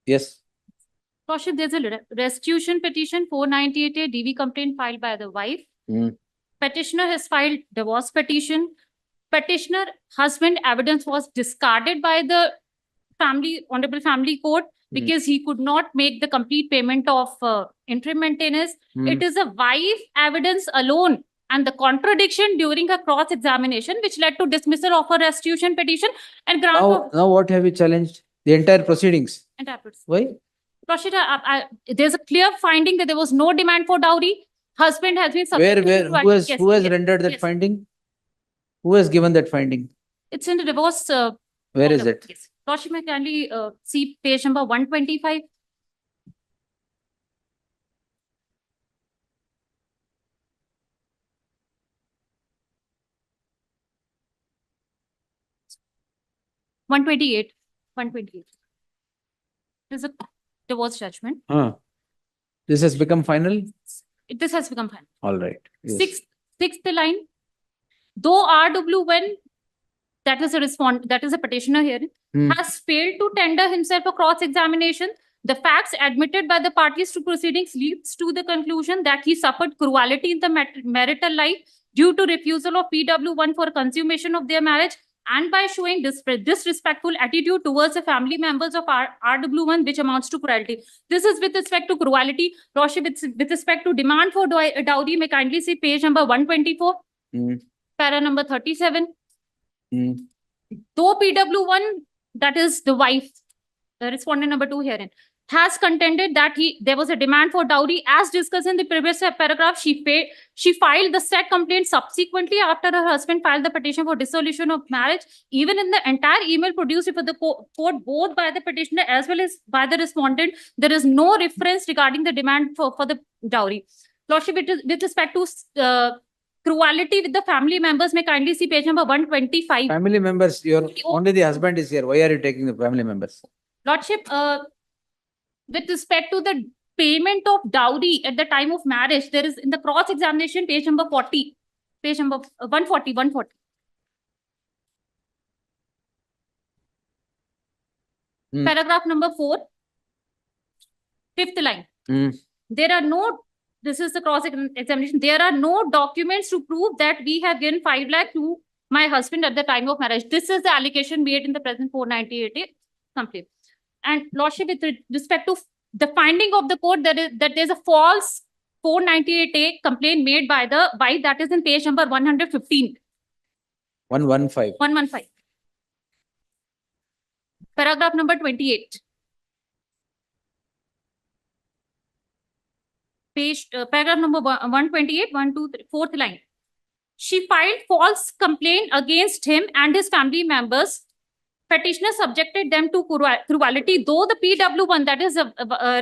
Yes. Lordship, there's a restitution petition 498A DV complaint filed by the wife. Petitioner has filed divorce petition. Petitioner husband evidence was discarded by the honorable family court because he could not make the complete payment of interim maintenance. It is a wife evidence alone and the contradiction during her cross examination which led to dismissal of a restitution petition and grant of Now what have you challenged? The entire proceedings. Why? Lordship, there's a clear finding that there was no demand for dowry. Husband has been Who has rendered that finding? Who has given that finding? It's in the divorce. Where is it? Yes. Lordship, may kindly see page number 125. (128). 128. There's a divorce judgment. This has become final? This has become final. All right. Yes. Sixth line. Though RW1, that is a petitioner here, has failed to tender himself a cross-examination, the facts admitted by the parties to proceedings leads to the conclusion that he suffered cruelty in the marital life due to refusal of PW1 for consummation of their marriage and by showing disrespectful attitude towards the family members of RW1, which amounts to cruelty. This is with respect to cruelty. Lordship, with respect to demand for dowry, may kindly see page number 124, para number 37. Though PW1, that is the wife, the respondent number 2 herein, has contended that there was a demand for dowry as discussed in the previous paragraph, she filed the said complaint subsequently after her husband filed the petition for dissolution of marriage. Even in the entire email produced before the court, both by the petitioner as well as by the respondent, there is no reference regarding the demand for the dowry. Lordship, with respect to cruelty with the family members, may kindly see page number 125. Family members, only the husband is here. Why are you taking the family members? Lordship, with respect to the payment of dowry at the time of marriage, there is in the cross-examination page number 40, page number 140. Paragraph number 4, 5th line. There are no, this is the cross-examination, there are no documents to prove that we have given 5 lakh to my husband at the time of marriage. This is the allegation made in the present 498 complaint. And Lordship, with respect to the finding of the court, that there's a false 498A complaint made by the wife, that is in page number 115. 115. 115. Paragraph number 28. Paragraph number 128, 1, 2, 3, 4th line. She filed false complaint against him and his family members. Petitioner subjected them to cruelty, though the PW1, that is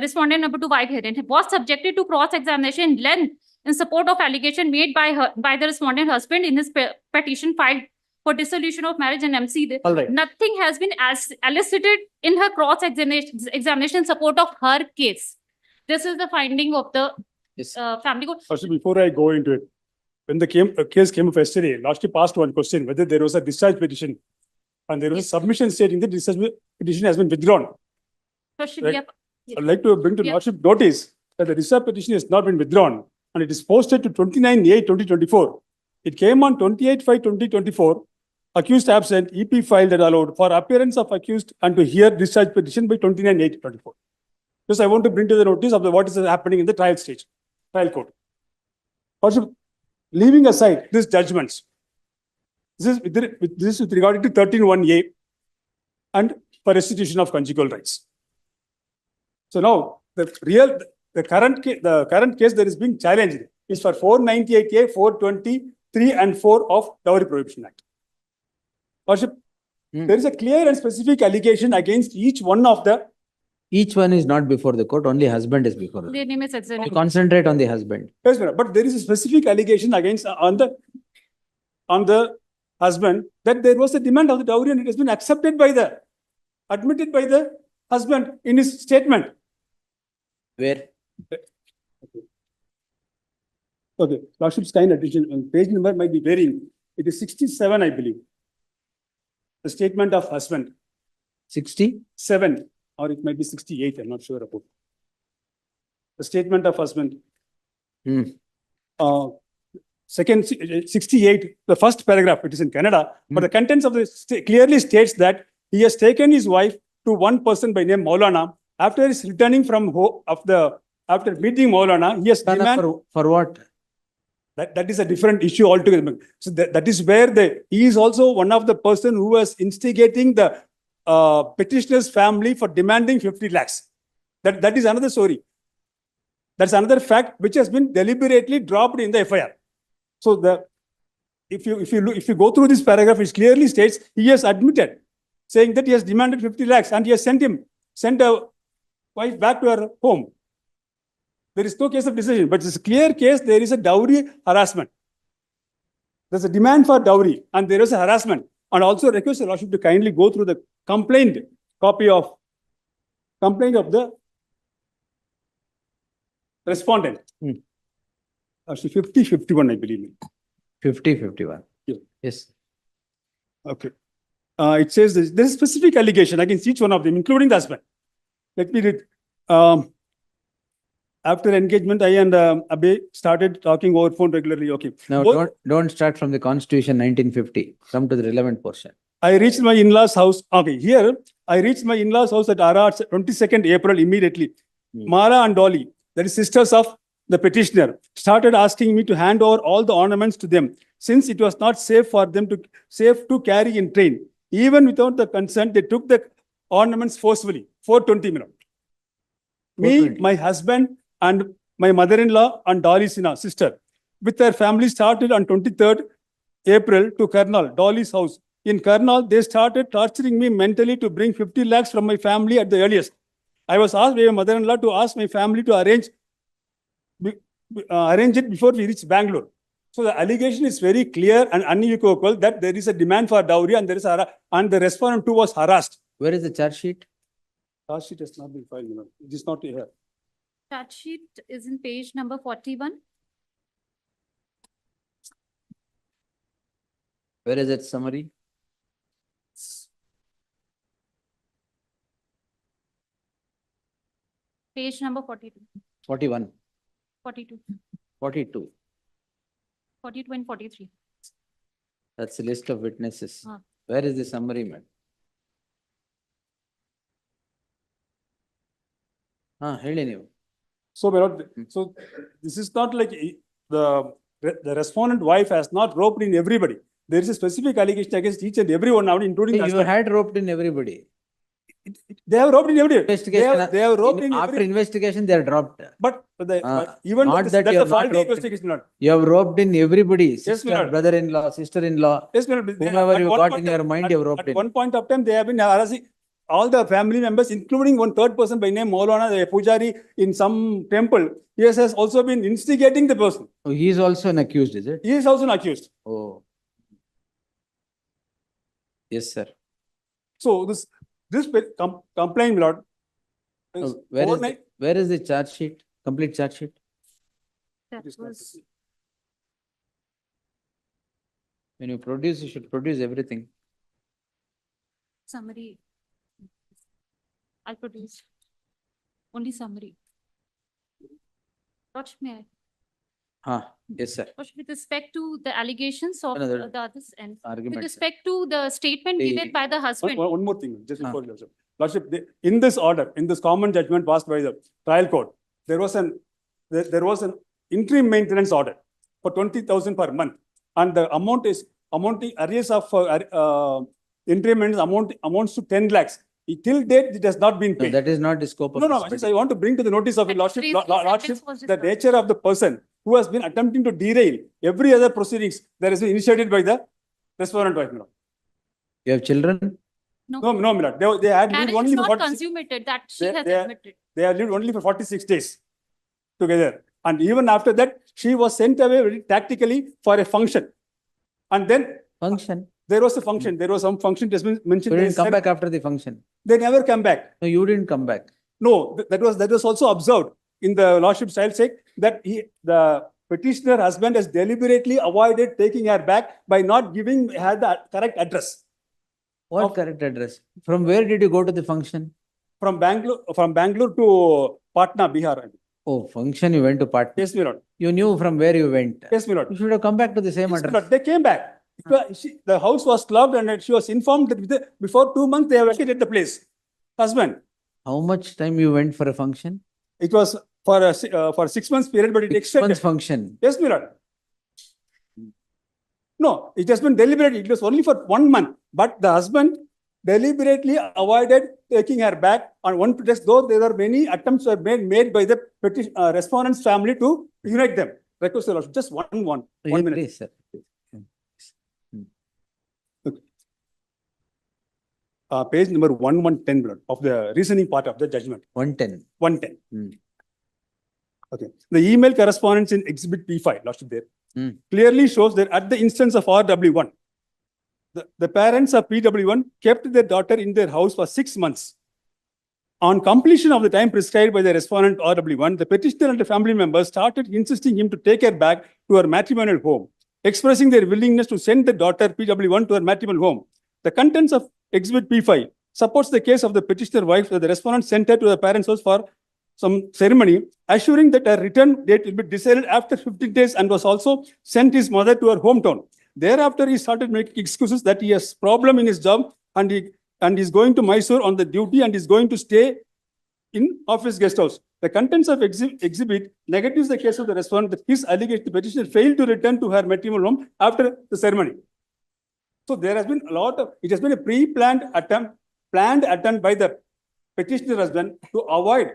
respondent number 2 wife herein, was subjected to cross-examination in length in support of allegation made by the respondent husband in his petition filed for dissolution of marriage and MC. Right. Nothing has been elicited in her cross-examination in support of her case. This is the finding of the family court. Also, before I go into it, when the case came up yesterday, Lordship asked one question, whether there was a discharge petition and there was a submission stating that this petition has been withdrawn. Right? I'd like to bring to Lordship notice that the discharge petition has not been withdrawn and it is posted to 29/8/2024. It came on 28/5/2024. Accused absent, EP filed and allowed for appearance of accused and to hear discharge petition by 29/8/24. Because I want to bring to the notice of what is happening in the trial stage, trial court. Also, leaving aside these judgments, this is with regard to 13(1)(a) and for restitution of conjugal rights. So now the current case that is being challenged is for 498A, 423 and 4 of Dowry Prohibition Act. Worship, there is a clear and specific allegation against each one of the. Each one is not before the court, only husband is before the court. You concentrate on the husband. Yes, but there is a specific allegation against on the husband that there was a demand of the dowry and it has been admitted by the husband in his statement. Where? Okay, Lordship's kind attention, page number might be varying. It is 67, I believe. The statement of husband. 67. or it might be 68, I'm not sure about. The statement of husband. Hmm. Second 68, the first paragraph, it is in Canada, but the contents of this clearly states that he has taken his wife to one person by name Maulana. After his returning from after meeting Maulana, he has demanded. For what? That is a different issue altogether. So that is where he is also one of the person who was instigating the petitioner's family for demanding 50 lakhs. That is another story. That's another fact which has been deliberately dropped in the FIR. So if you go through this paragraph, it clearly states he has admitted, saying that he has demanded 50 lakhs and he has sent a wife back to her home. There is no case of decision, but it's a clear case. There is a dowry harassment. There's a demand for dowry and there is a harassment. And also request the Lordship to kindly go through the copy of the respondent. 50-51, I believe. 50-51. Yeah. Yes. Okay. It says there is specific allegation against each one of them, including the husband. Let me read. After engagement, I and Abe started talking over phone regularly. Okay. Now, don't start from the Constitution 1950. Come to the relevant portion. I reached my in-laws' house. Okay, here I reached my in-laws' house at around 22nd April immediately. Mara and Dolly, that is sisters of the petitioner, started asking me to hand over all the ornaments to them, since it was not safe for them to carry in train. Even without the consent, they took the ornaments forcefully. 420 minutes. Me, my husband, and my mother-in-law and Dolly's sister, with their family, started on 23rd April to Karnal, Dolly's house. In Karnal, they started torturing me mentally to bring 50 lakhs from my family at the earliest. I was asked by my mother-in-law to ask my family to arrange it before we reach Bangalore. So the allegation is very clear and unequivocal that there is a demand for dowry and and the respondent too was harassed. Where is the charge sheet? Charge sheet has not been filed. It is not here. Charge sheet is in page number 41. Where is it summary? Page number 42. 41. 42. 42. 42 and 43. That's the list of witnesses. Ah. Where is the summary, madam? ಹೇಳಿ ನೀವು. So this is not like the respondent wife has not roped in everybody. There is a specific allegation against each and every one now, including the You husband. had roped in everybody. They have roped in everybody. Investigation. They have roped in After every, investigation, they are dropped. but even not that's that you the have fault not of roped in. investigation. Not. You have roped in everybody. Yes, Sister, madam. brother-in-law, sister-in-law. Yes, madam. Whomever At you one got point in your of- mind, you have roped At in. one point of time, they have been harassing all the family members, including one third person by name Maulana, the Pujari in some temple. He has also been instigating the person. Oh, he is also an accused, is it? He is also an accused. Oh. Yes, sir. So this complaint, my lord, is overnight. Where is the charge sheet? Complete charge sheet? That This not- was When you produce, you should produce everything. summary. I'll produce only summary. Watch me. Yes, sir. With respect to the allegations of Another the others and with Argument. respect to the statement The- given by the husband. One more thing, just before you also. Lordship, in this order, in this common judgment passed by the trial court, there was an interim maintenance order for 20,000 per month, and the amount is amounting arrears of interim maintenance amounts to 10 lakhs. Till date, it has not been No, paid. that is not the scope of. No, this I petition. want to bring to the notice of your Lordship, Lordship, Was the nature of the person who has been attempting to derail every other proceedings that has been initiated by the respondent wife. My lord. You have children? No, my lord. They had lived Marriage only is for not 46 consummated, that she They- has they are- admitted. They have lived only for 46 days together. And even after that, she was sent away very tactically for a function. And then Function. there was a function. There was some function that has been mentioned. You They didn't come said back after the function. They never come back. No, you didn't come back. No, that was also observed in the Lordship's trial sake that the petitioner husband has deliberately avoided taking her back by not giving her the correct address. What Of- correct address? From where did you go to the function? from Bangalore to Patna, Bihar. Oh, function you went to Patna. Yes, my lord. You knew from where you went. Yes, my lord. You should have come back to the same Yes, my address. lord. They came back. The house was locked and she was informed that before 2 months they have vacated the place. Husband. How much time you went for a function? It was for 6 months period, but it 6 extended. months function. Yes, my lord. No, it has been deliberate. It was only for 1 month, but the husband deliberately avoided taking her back on one pretext, though there were many attempts were made by the respondent's family to unite them. Reconciliation. Just one Yes, minute. please, sir. Page number 1110 blood, of the reasoning part of the judgment. 110. 110. Hmm. Okay. The email correspondence in Exhibit P5, lost it there, Hmm. clearly shows that at the instance of RW1, the parents of PW1 kept their daughter in their house for 6 months. On completion of the time prescribed by the respondent RW1, the petitioner and the family members started insisting him to take her back to her matrimonial home, expressing their willingness to send the daughter PW1 to her matrimonial home. The contents of Exhibit P5 supports the case of the petitioner wife that the respondent sent her to the parents' house for some ceremony, assuring that her return date will be decided after 15 days, and was also sent his mother to her hometown. Thereafter, he started making excuses that he has problem in his job and is going to Mysore on the duty and is going to stay in office guest house. The contents of exhibit negatives the case of the respondent that his allegation the petitioner failed to return to her matrimonial home after the ceremony. So there has been it has been a pre-planned attempt by the petitioner husband to avoid,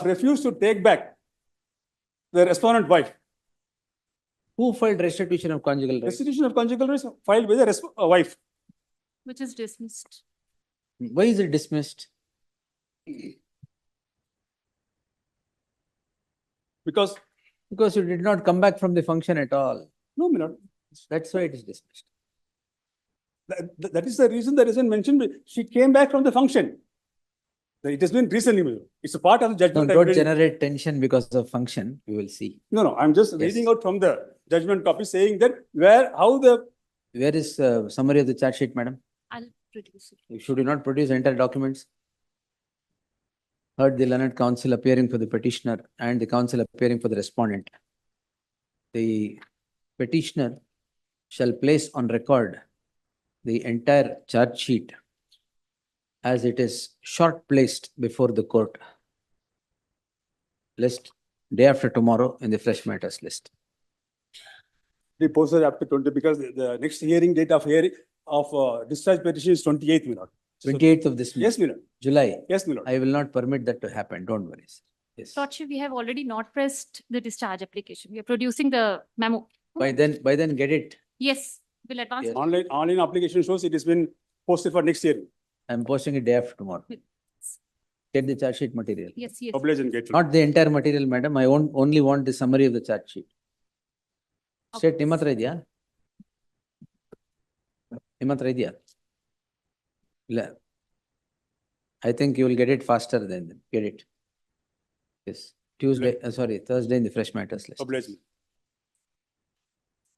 refuse to take back the respondent wife. Who filed restitution of conjugal rights? Restitution of conjugal rights filed by the wife. Which is dismissed. Why is it dismissed? Because you did not come back from the function at all. no, my lord. That's why it is dismissed. That is the reason that isn't mentioned. She came back from the function. It has been recently. It's a part of the No, judgment. don't generate tension because of function. You will see. No. I'm just Yes. reading out from the judgment copy saying that Where is summary of the charge sheet, madam? I'll produce it. You should not produce entire documents. Heard the learned counsel appearing for the petitioner and the counsel appearing for the respondent. The petitioner shall place on record the entire charge sheet as it is short placed before the court list day after tomorrow in the fresh matters list. they posted after 20 because the next hearing date of discharge petition is 28th, my lord. 28th of this month. Yes, my lord. July. Yes, my lord. I will not permit that to happen. Don't worry. Sir. Yes. Lordship, we have already not pressed the discharge application. We are producing the memo. By then get it. Yes, we'll advance. Yes. Online application shows it has been posted for next hearing. I'm posting it day after tomorrow. Get the charge sheet material. Yes. Oblige and get. Not the entire material, madam. I only want the summary of the charge sheet. State ನಿಮ್ಮ ಹತ್ರ ಇದೆಯಾ? ನಿಮ್ಮ ಹತ್ರ ಇದೆಯಾ? ಇಲ್ಲ. I think you will get it faster than get it. Yes. Thursday in the fresh matters list. Oblige.